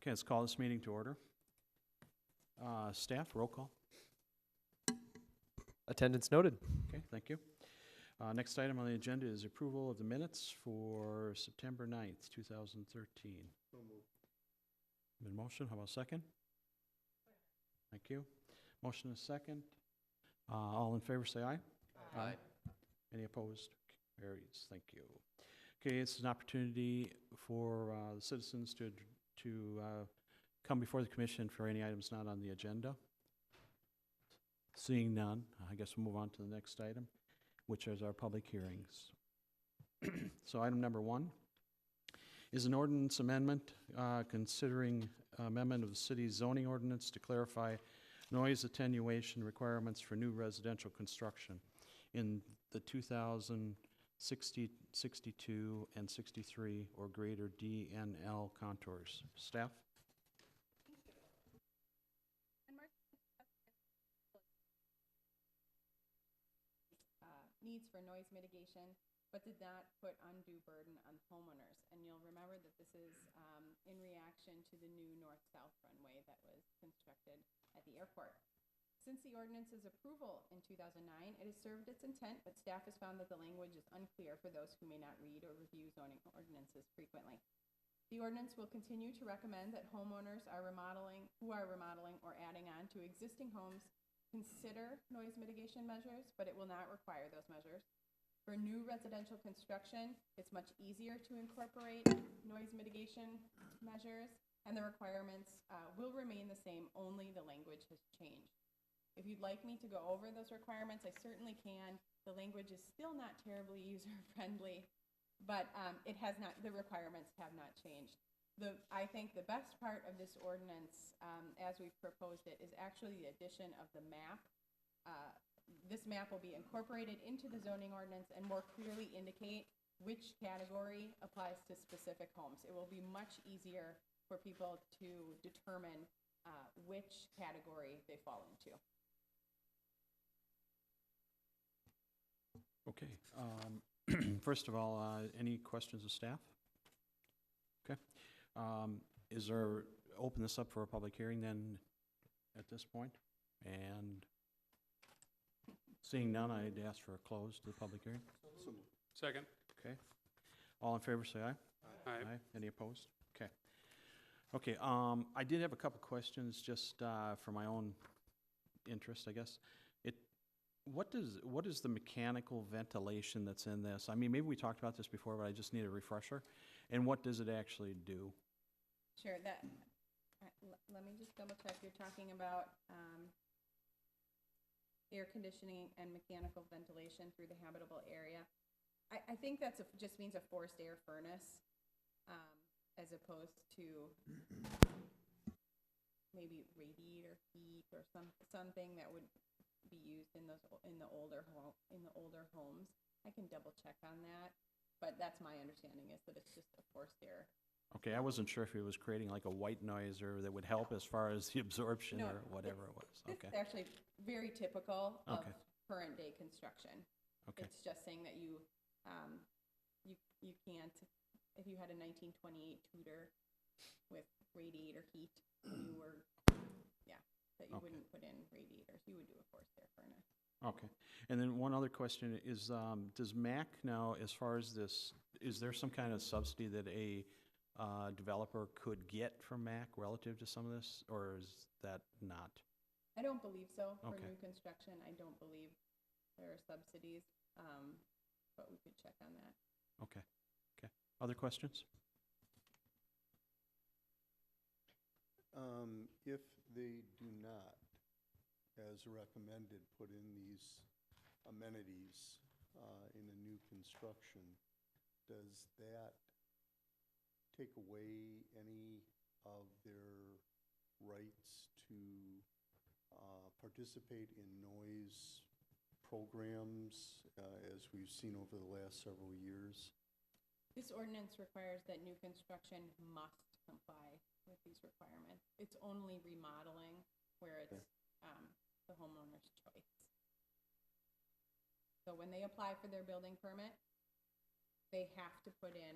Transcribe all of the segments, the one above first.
Okay, let's call this meeting to order. Staff, roll call. Attendance noted. Okay, thank you. Next item on the agenda is approval of the minutes for September 9th, 2013. Been motion, how about second? Thank you. Motion is second. All in favor say aye. Aye. Any opposed? Carries, thank you. Okay, it's an opportunity for the citizens to come before the commission for any items not on the agenda. Seeing none, I guess we'll move on to the next item, which is our public hearings. So item number 1 is an ordinance amendment considering amendment of the city's zoning ordinance to clarify noise attenuation requirements for new residential construction in the 2060, 62, and 63 or greater DNL contours. Staff? Needs for noise mitigation, but did not put undue burden on homeowners. And you'll remember that this is in reaction to the new north-south runway that was constructed at the airport. Since the ordinance's approval in 2009, it has served its intent, but staff has found that the language is unclear for those who may not read or review zoning ordinances frequently. The ordinance will continue to recommend that homeowners who are remodeling or adding on to existing homes consider noise mitigation measures, but it will not require those measures. For new residential construction, it's much easier to incorporate noise mitigation measures, and the requirements will remain the same, only the language has changed. If you'd like me to go over those requirements, I certainly can. The language is still not terribly user-friendly, but the requirements have not changed. I think the best part of this ordinance, as we've proposed it, is actually the addition of the map. This map will be incorporated into the zoning ordinance and more clearly indicate which category applies to specific homes. It will be much easier for people to determine which category they fall into. Okay. First of all, any questions of staff? Okay. Is there, open this up for a public hearing then at this point? And seeing none, I'd ask for a close to the public hearing. Second. Okay. All in favor say aye. Aye. Any opposed? Okay. Okay, I did have a couple questions just for my own interest, I guess. What is the mechanical ventilation that's in this? I mean, maybe we talked about this before, but I just need a refresher. And what does it actually do? Sure. Let me just double check. You're talking about air conditioning and mechanical ventilation through the habitable area. I think that's just means a forced air furnace, as opposed to maybe radiator heat or something that would be used in the older homes. I can double check on that, but that's my understanding, is that it's just a forced air. Okay, I wasn't sure if it was creating like a white noiser that would help as far as the absorption or whatever it was. Okay. It's actually very typical of Okay. current day construction. Okay. It's just saying that you can't, if you had a 1928 Tudor with radiator heat, you wouldn't put in radiators. You would do a forced air furnace. Okay. And then one other question is, does MAC now, as far as this, is there some kind of subsidy that a developer could get from MAC relative to some of this, or is that not? I don't believe so. For Okay. new construction, I don't believe there are subsidies, but we could check on that. Okay. Okay. Other questions? If they do not, as recommended, put in these amenities in a new construction, does that take away any of their rights to participate in noise programs as we've seen over the last several years? This ordinance requires that new construction must comply with these requirements. It's only remodeling where it's the homeowner's choice. So when they apply for their building permit, they have to put in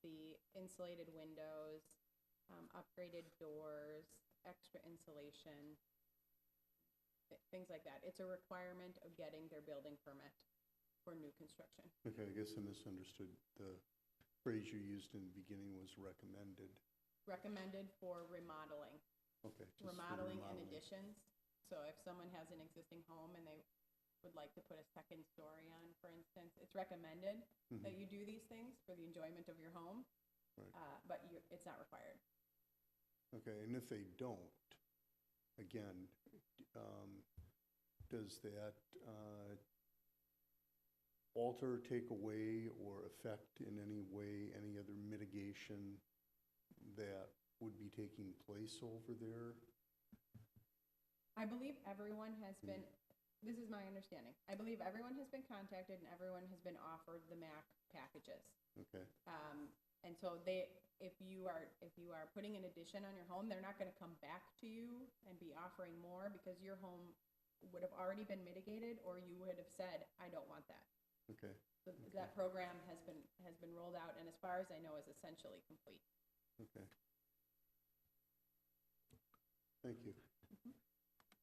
the insulated windows, upgraded doors, extra insulation, things like that. It's a requirement of getting their building permit for new construction. Okay, I guess I misunderstood. The phrase you used in the beginning was recommended. Recommended for remodeling. Okay. just for Remodeling and additions. So if someone has an existing home and they would like to put a second story on, for instance, it's recommended Mhm. that you do these things for the enjoyment of your home, Right. but it's not required. Okay, and if they don't, again, does that alter, take away, or affect in any way any other mitigation that would be taking place over there? I believe everyone has been, this is my understanding, I believe everyone has been contacted and everyone has been offered the MAC packages. Okay, And so if you are putting an addition on your home, they're not gonna come back to you and be offering more because your home would have already been mitigated, or you would have said, I don't want that. okay, So that program has been rolled out, and as far as I know, is essentially complete. okay. Thank you.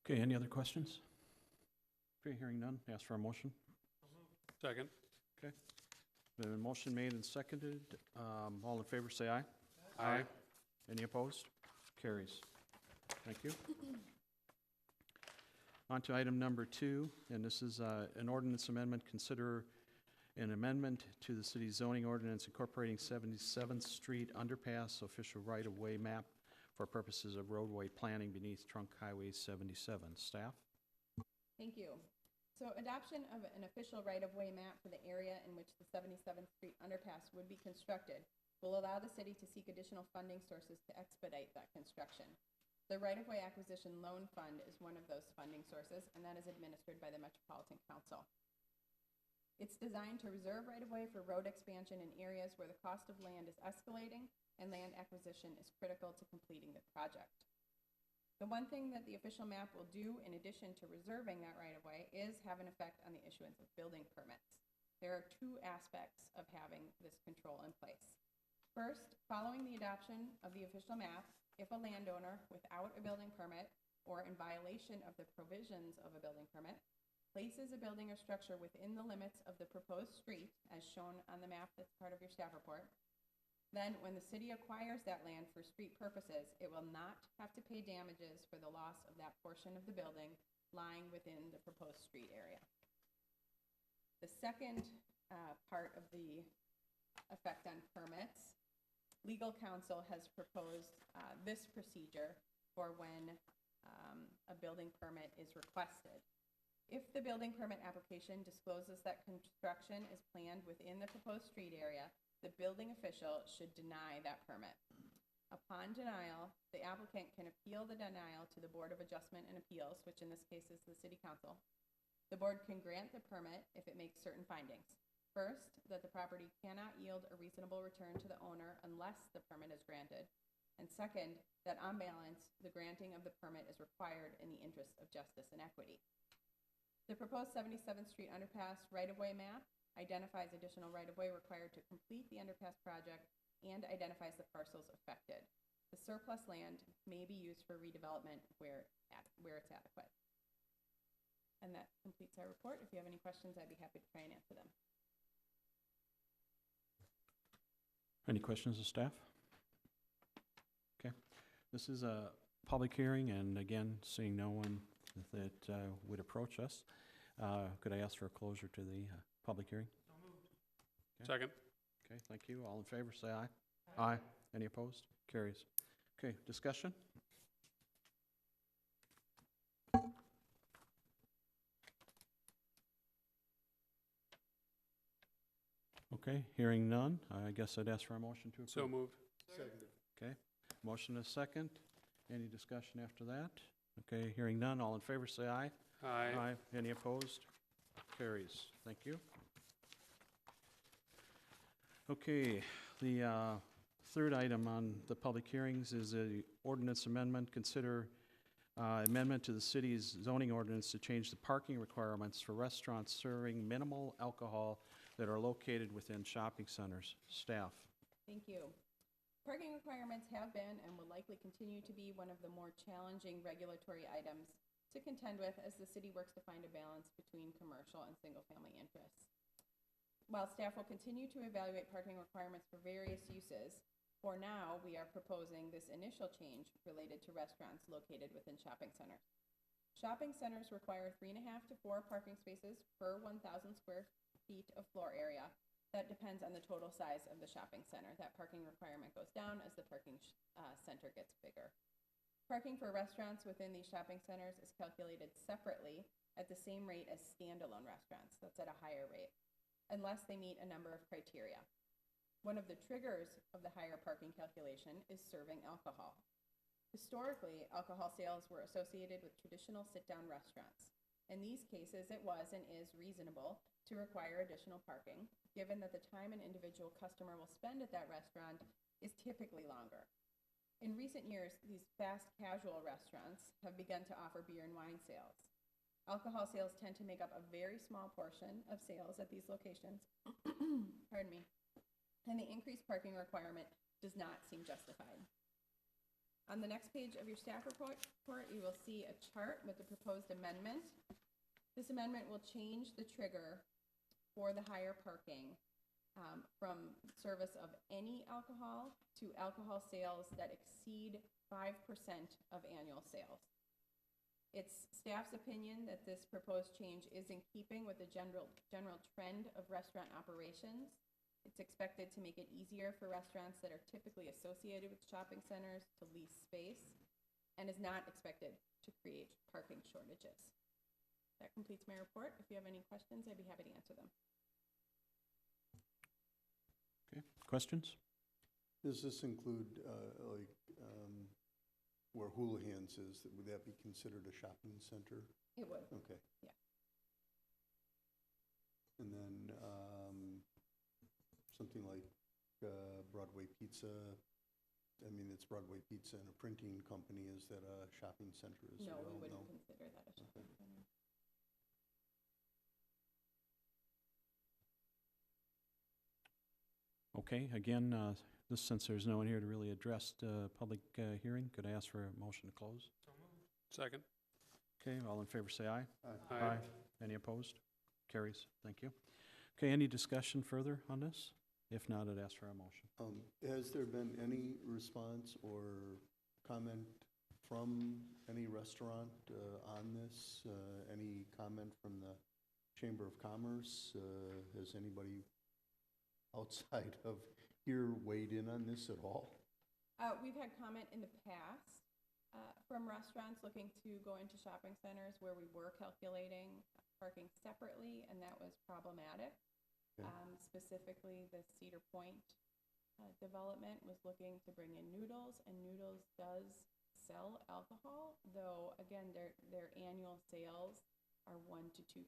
Okay, any other questions? Okay, hearing none, ask for a motion. Second. The motion made and seconded. All in favor, say aye. Aye. Any opposed? Carries. Thank you. On to item number 2, and this is an ordinance amendment. Consider an amendment to the city's zoning ordinance incorporating 77th Street underpass official right-of-way map for purposes of roadway planning beneath Trunk Highway 77. Staff? Thank you. So adoption of an official right-of-way map for the area in which the 77th Street underpass would be constructed will allow the city to seek additional funding sources to expedite that construction. The right-of-way acquisition loan fund is one of those funding sources, and that is administered by the Metropolitan Council. It's designed to reserve right-of-way for road expansion in areas where the cost of land is escalating and land acquisition is critical to completing the project. The one thing that the official map will do, in addition to reserving that right-of-way, is have an effect on the issuance of building permits. There are 2 aspects of having this control in place. First, following the adoption of the official map, if a landowner without a building permit or in violation of the provisions of a building permit places a building or structure within the limits of the proposed street, as shown on the map that's part of your staff report, then when the city acquires that land for street purposes, it will not have to pay damages for the loss of that portion of the building lying within the proposed street area. The second part of the effect on permits, legal counsel has proposed this procedure for when a building permit is requested. If the building permit application discloses that construction is planned within the proposed street area, the building official should deny that permit. Upon denial, the applicant can appeal the denial to the Board of Adjustment and Appeals, which in this case is the City Council. The board can grant the permit if it makes certain findings. First, that the property cannot yield a reasonable return to the owner unless the permit is granted. And second, that on balance, the granting of the permit is required in the interest of justice and equity. The proposed 77th Street underpass right-of-way map identifies additional right-of-way required to complete the underpass project and identifies the parcels affected. The surplus land may be used for redevelopment where it's adequate. And that completes our report. If you have any questions, I'd be happy to try and answer them. Any questions of staff? Okay. This is a public hearing, and again, seeing no one that would approach us, could I ask for a closure to the public hearing? Okay. Second. Okay, thank you. All in favor, say aye. Aye. Any opposed? Carries. Okay, discussion? Okay, hearing none, I guess I'd ask for a motion to approve. So moved. Seconded. Okay, motion is second. Any discussion after that? Okay, hearing none, all in favor say aye. Aye. Any opposed? Carries. Thank you. Okay, the third item on the public hearings is a ordinance amendment. Consider amendment to the city's zoning ordinance to change the parking requirements for restaurants serving minimal alcohol that are located within shopping centers. Staff. Thank you. Parking requirements have been and will likely continue to be one of the more challenging regulatory items to contend with as the city works to find a balance between commercial and single-family interests. While staff will continue to evaluate parking requirements for various uses, for now, we are proposing this initial change related to restaurants located within shopping centers. Shopping centers require 3.5 to 4 parking spaces per 1,000 square feet of floor area. That depends on the total size of the shopping center. That parking requirement goes down as the parking center gets bigger. Parking for restaurants within these shopping centers is calculated separately at the same rate as standalone restaurants. That's at a higher rate, unless they meet a number of criteria. One of the triggers of the higher parking calculation is serving alcohol. Historically, alcohol sales were associated with traditional sit-down restaurants. In these cases, it was and is reasonable to require additional parking, given that the time an individual customer will spend at that restaurant is typically longer. In recent years, these fast casual restaurants have begun to offer beer and wine sales. Alcohol sales tend to make up a very small portion of sales at these locations, pardon me, and the increased parking requirement does not seem justified. On the next page of your staff report, you will see a chart with the proposed amendment. This amendment will change the trigger for the higher parking from service of any alcohol to alcohol sales that exceed 5% of annual sales. It's staff's opinion that this proposed change is in keeping with the general trend of restaurant operations. It's expected to make it easier for restaurants that are typically associated with shopping centers to lease space and is not expected to create parking shortages. That completes my report. If you have any questions, I'd be happy to answer them. Okay, questions? Does this include, where Houlihan's is, would that be considered a shopping center? It would. Okay. Yeah. And then, something like Broadway Pizza, I mean, it's Broadway Pizza and a printing company, is that a shopping center as No, well? we wouldn't consider that a shopping center. Okay, again, since there's no one here to really address the public hearing, could I ask for a motion to close? Second. Okay, all in favor say aye. Aye. Any opposed? Carries. Thank you. Okay, any discussion further on this? If not, I'd ask for a motion. Has there been any response or comment from any restaurant on this? Any comment from the Chamber of Commerce? Has anybody outside of here weighed in on this at all? We've had comment in the past from restaurants looking to go into shopping centers where we were calculating parking separately, and that was problematic. Okay. Specifically, the Cedar Point development was looking to bring in Noodles, and Noodles does sell alcohol, though, again, their annual sales are 1 to 2%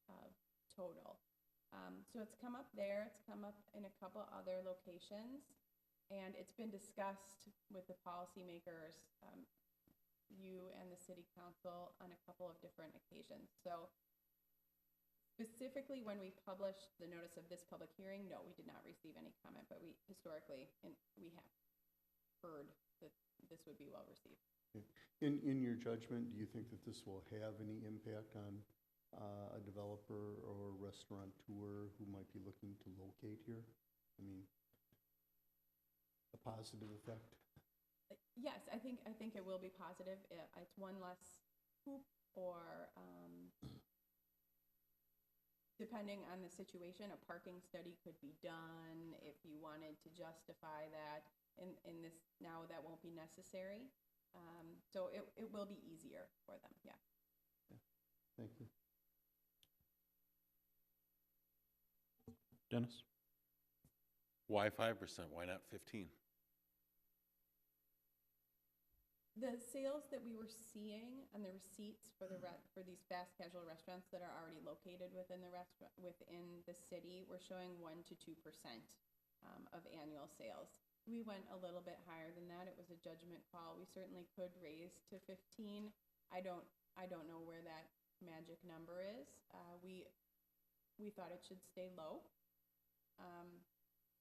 of total. So it's come up there, it's come up in a couple other locations, and it's been discussed with the policymakers, you and the city council, on a couple of different occasions. So specifically when we published the notice of this public hearing, no, we did not receive any comment, but we historically, we have heard that this would be well received. In your judgment, do you think that this will have any impact on a developer or restaurateur who might be looking to locate here? I mean, a positive effect? Yes, I think it will be positive. It's one less hoop, or depending on the situation, a parking study could be done if you wanted to justify that. In this, now that won't be necessary. So it will be easier for them, yeah. Thank you. Dennis? Why 5%? Why not 15? The sales that we were seeing and the receipts for for these fast casual restaurants that are already located within the city were showing 1 to 2% of annual sales. We went a little bit higher than that. It was a judgment call. We certainly could raise to 15. I don't know where that magic number is. We thought it should stay low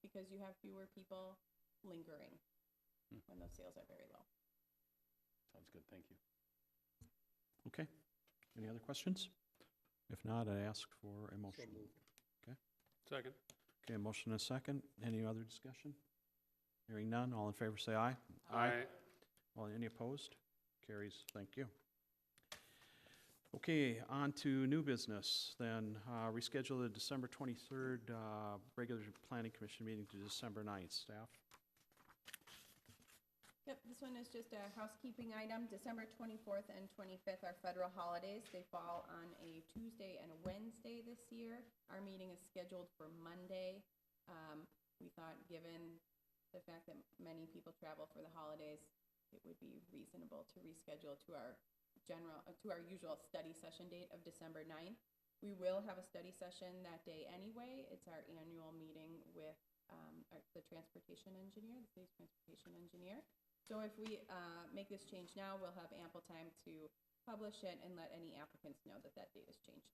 because you have fewer people lingering Hmm. when those sales are very low. Sounds good, thank you. Okay. Any other questions? If not, I ask for a motion. Second. Okay, a motion and a second. Any other discussion? Hearing none, all in favor say aye. All, any opposed? Carries, thank you. Okay, on to new business, then. Reschedule the December 23rd regular planning commission meeting to December 9th. Staff? Yep, this one is just a housekeeping item. December 24th and 25th are federal holidays. They fall on a Tuesday and a Wednesday this year. Our meeting is scheduled for Monday. We thought, given the fact that many people travel for the holidays, it would be reasonable to reschedule to our usual study session date of December 9th. We will have a study session that day anyway. It's our annual meeting with the transportation engineer, the city's transportation engineer. So if we make this change now, we'll have ample time to publish it and let any applicants know that that date has changed.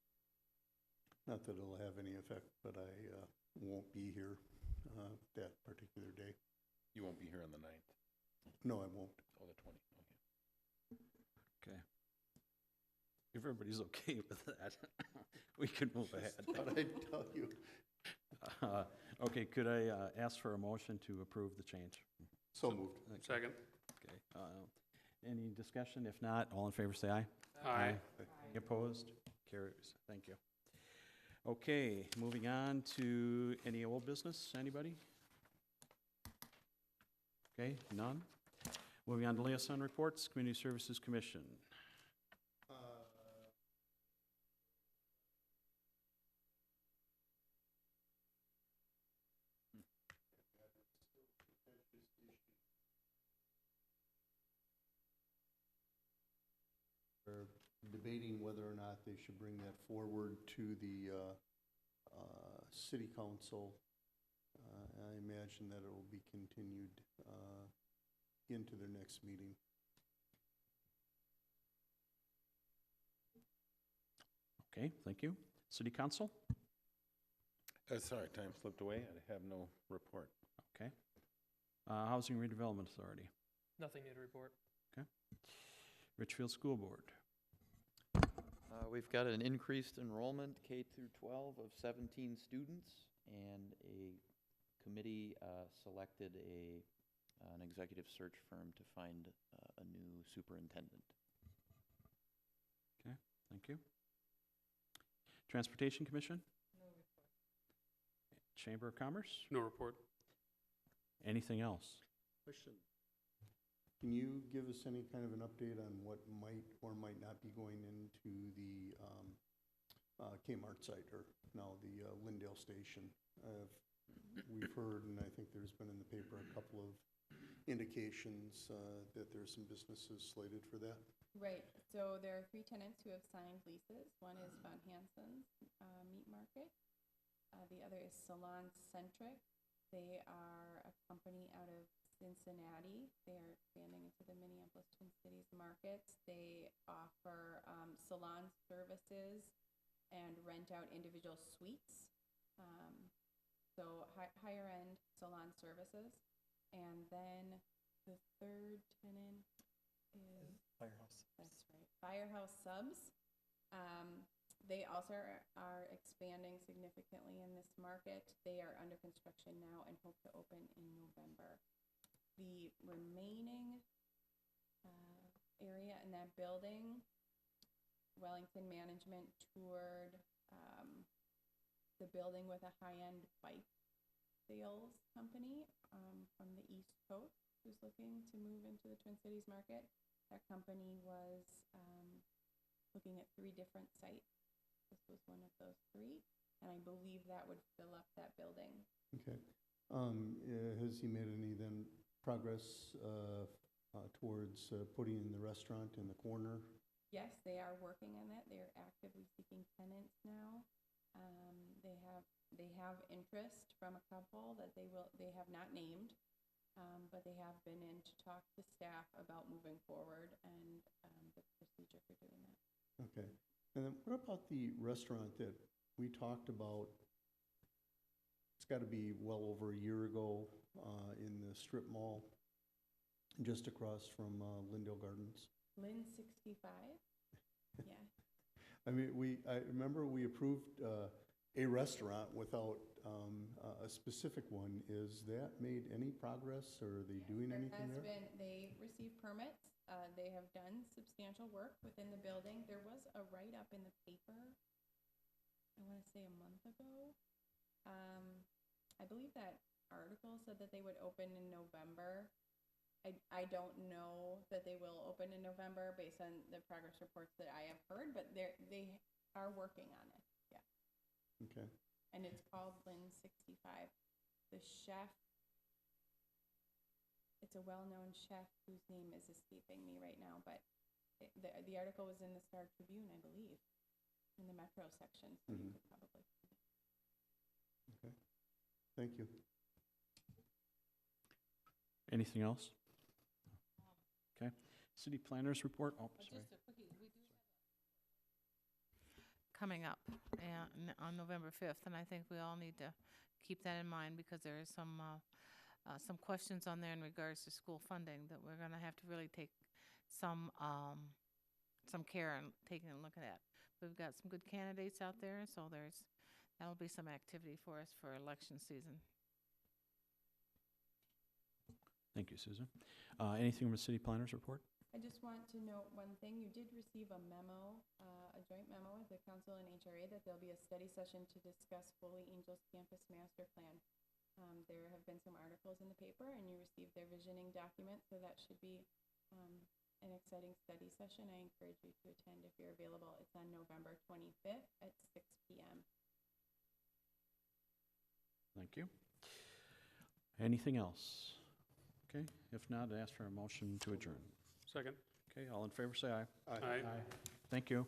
Not that it'll have any effect, but I won't be here that particular day. You won't be here on the 9th, No, I won't. oh, the 20th, okay. Okay. If everybody's okay with that, we can move ahead. But I tell you, Okay, could I ask for a motion to approve the change? so moved. Second. Okay. Any discussion? If not, all in favor say aye. Aye. Any opposed? Carries. Thank you. Okay, moving on to any old business, anybody? Okay, none. Moving on to liaison reports, Community Services Commission. We're debating whether or not they should bring that forward to the city council. I imagine that it will be continued into their next meeting. Okay, thank you. City Council? Sorry, time slipped away. I have no report. Okay. Housing Redevelopment Authority? Nothing new to report. Richfield School Board? We've got an increased enrollment, K through 12, of 17 students, and a committee selected an executive search firm to find a new superintendent. Okay, thank you. Transportation Commission? No report. Chamber of Commerce? No report. Anything else? Question. Can you give us any kind of an update on what might or might not be going into the Kmart site, or now the Lindale Station? We've heard, and I think there's been in the paper a couple of indications that there's some businesses slated for that. Right, so there are 3 tenants who have signed leases. One is Von Hansen's Meat Market. The other is Salon Centric. They are a company out of Cincinnati. They are expanding into the Minneapolis Twin Cities markets. They offer salon services and rent out individual suites. So higher end salon services. And then the third tenant is Firehouse. That's right. Firehouse Subs. They also are expanding significantly in this market. They are under construction now and hope to open in November. The remaining area in that building, Wellington Management toured the building with a high-end bike sales company from the East Coast who's looking to move into the Twin Cities market. That company was looking at 3 different sites. This was one of those 3, and I believe that would fill up that building. Okay. Has he made any then progress towards putting in the restaurant in the corner? Yes, they are working on that. They are actively seeking tenants now. They have interest from a couple that they have not named, but they have been in to talk to staff about moving forward and the procedure for doing that. Okay. And then what about the restaurant that we talked about it's got to be well over a year ago in the strip mall, just across from Lindale Gardens. Lynn 65? Yeah. I mean, I remember we approved a restaurant without a specific one. Is that made any progress, or are they doing anything there? They received permits. They have done substantial work within the building. There was a write-up in the paper, I want to say a month ago. I believe that article said that they would open in November. I don't know that they will open in November based on the progress reports that I have heard, but they are working on it, yeah. Okay. And it's called Lynn 65. The chef, it's a well-known chef whose name is escaping me right now, but the article was in the Star Tribune, I believe, in the Metro section, so you could probably see it. Okay. Thank you. Anything else? Okay. City planners report. Oh, sorry. Just a quickie, we do coming up on November 5th, and I think we all need to keep that in mind because there is some questions on there in regards to school funding that we're going to have to really take some care in taking a look at. We've got some good candidates out there, so that'll be some activity for us for election season. Thank you, Susan. Anything from the city planners report? I just want to note one thing. You did receive a memo, a joint memo with the council and HRA that there'll be a study session to discuss Foley Angels Campus Master Plan. There have been some articles in the paper, and you received their visioning document, so that should be an exciting study session. I encourage you to attend if you're available. It's on November 25th at 6 p.m. Thank you. Anything else? Okay, if not, I'd ask for a motion to adjourn. Second. Okay, all in favor, say aye. Aye. Thank you.